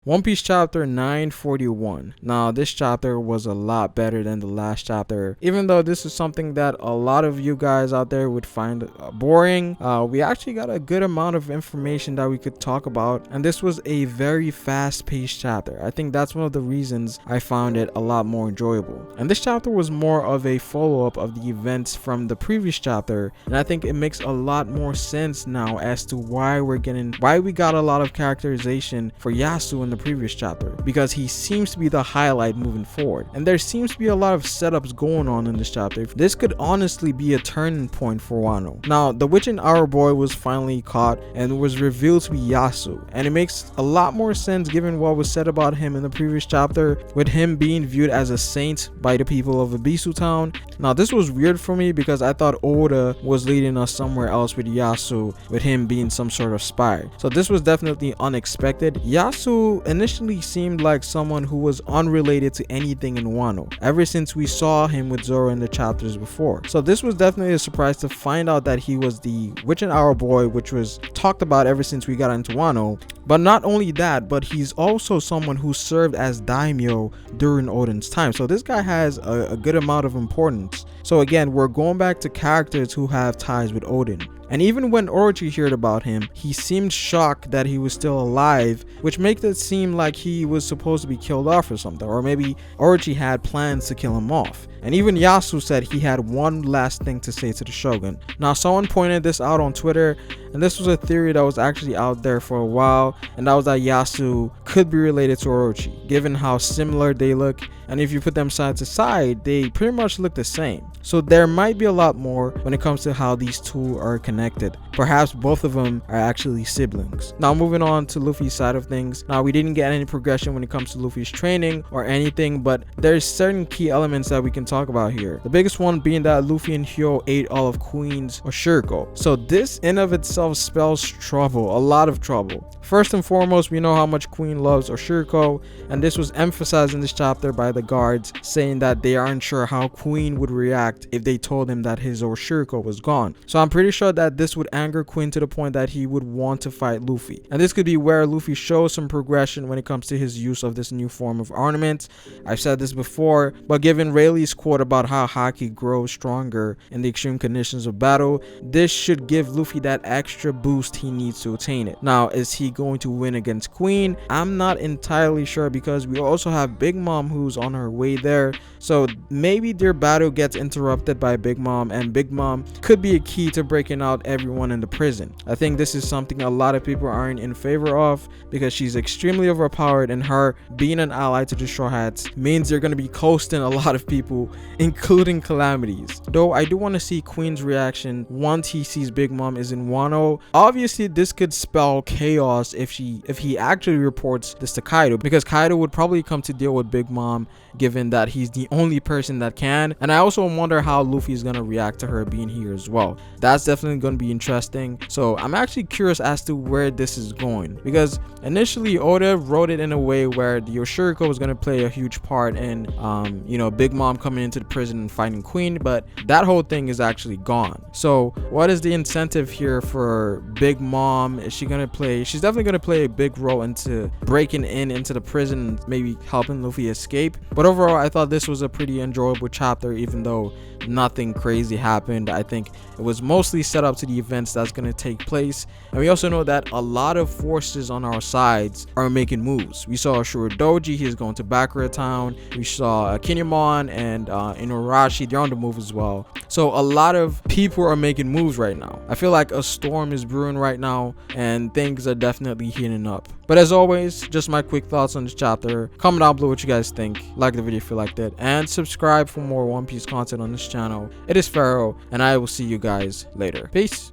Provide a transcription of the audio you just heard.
One Piece chapter 941. Now, this chapter was a lot better than the last chapter. Even though this is something that a lot of you guys out there would find boring, we actually got a good amount of information that we could talk about. And this was a very fast-paced chapter. I think that's one of the reasons I found it a lot more enjoyable. And this chapter was more of a follow-up of the events from the previous chapter. And I think it makes a lot more sense now as to why we got a lot of characterization for Yasu in the previous chapter, because he seems to be the highlight moving forward, and there seems to be a lot of setups going on in this chapter. This could honestly be a turning point for Wano. Now, the witch and our boy was finally caught and was revealed to be Yasu, and it makes a lot more sense given what was said about him in the previous chapter, with him being viewed as a saint by the people of Abisu Town. Now, this was weird for me because I thought Oda was leading us somewhere else with Yasu, with him being some sort of spy. So this was definitely unexpected. Yasu initially seemed like someone who was unrelated to anything in Wano, ever since we saw him with Zoro in the chapters before. So this was definitely a surprise to find out that he was the witch and our boy, which was talked about ever since we got into Wano. But not only that, but he's also someone who served as daimyo during Oden's time. So this guy has a good amount of importance. So again, we're going back to characters who have ties with Oden. And even when Orochi heard about him, he seemed shocked that he was still alive, which makes it seem like he was supposed to be killed off or something, or maybe Orochi had plans to kill him off. And even Yasu said he had one last thing to say to the Shogun. Now, someone pointed this out on Twitter, and this was a theory that was actually out there for a while, and that was that Yasu could be related to Orochi, given how similar they look. And if you put them side to side, they pretty much look the same. So there might be a lot more when it comes to how these two are connected. Perhaps both of them are actually siblings. Now, moving on to Luffy's side of things. Now, we didn't get any progression when it comes to Luffy's training or anything, but there's certain key elements that we can talk about here. The biggest one being that Luffy and Hyo ate all of Queen's Oshiriko. So this in of itself spells trouble, a lot of trouble. First and foremost, we know how much Queen loves Oshiriko, and this was emphasized in this chapter by the guards, saying that they aren't sure how Queen would react if they told him that his Oshiriko was gone. So I'm pretty sure that this would anger Queen to the point that he would want to fight Luffy. And this could be where Luffy shows some progression when it comes to his use of this new form of ornament. I've said this before, but given Rayleigh's quote about how Haki grows stronger in the extreme conditions of battle, this should give Luffy that extra boost he needs to attain it. Now, is he going to win against Queen? I'm not entirely sure, because we also have Big Mom who's on her way there. So maybe their battle gets interrupted by Big Mom, and Big Mom could be a key to breaking out everyone in the prison. I think this is something a lot of people aren't in favor of, because she's extremely overpowered, and her being an ally to the Straw Hats means they're going to be coasting a lot of people, including Calamities. Though I do want to see Queen's reaction once he sees Big Mom is in Wano. Obviously, this could spell chaos if he actually reports this to Kaido, because Kaido would probably come to deal with Big Mom, given that he's the only person that can. And I also wonder how Luffy is going to react to her being here as well. That's definitely going to be interesting. So I'm actually curious as to where this is going, because initially Oda wrote it in a way where the Oshiriko was going to play a huge part in Big Mom coming into the prison and fighting Queen, but that whole thing is actually gone. So what is the incentive here for Big Mom? Is she going to play? She's definitely going to play a big role into breaking into the prison and maybe helping Luffy escape. But overall, I thought this was a pretty enjoyable chapter, even though nothing crazy happened. I think it was mostly set up to the events that's going to take place. And we also know that a lot of forces on our sides are making moves. We saw Shuradoji, he's going to Bakura Town. We saw Kinemon and Inuarashi, they're on the move as well. So a lot of people are making moves right now. I feel like a storm is brewing right now, and things are definitely heating up. But as always, just my quick thoughts on this chapter. Comment down below what you guys think. Like the video if you liked it, and subscribe for more One Piece content on this channel. It is Pharaoh, and I will see you guys later. Peace.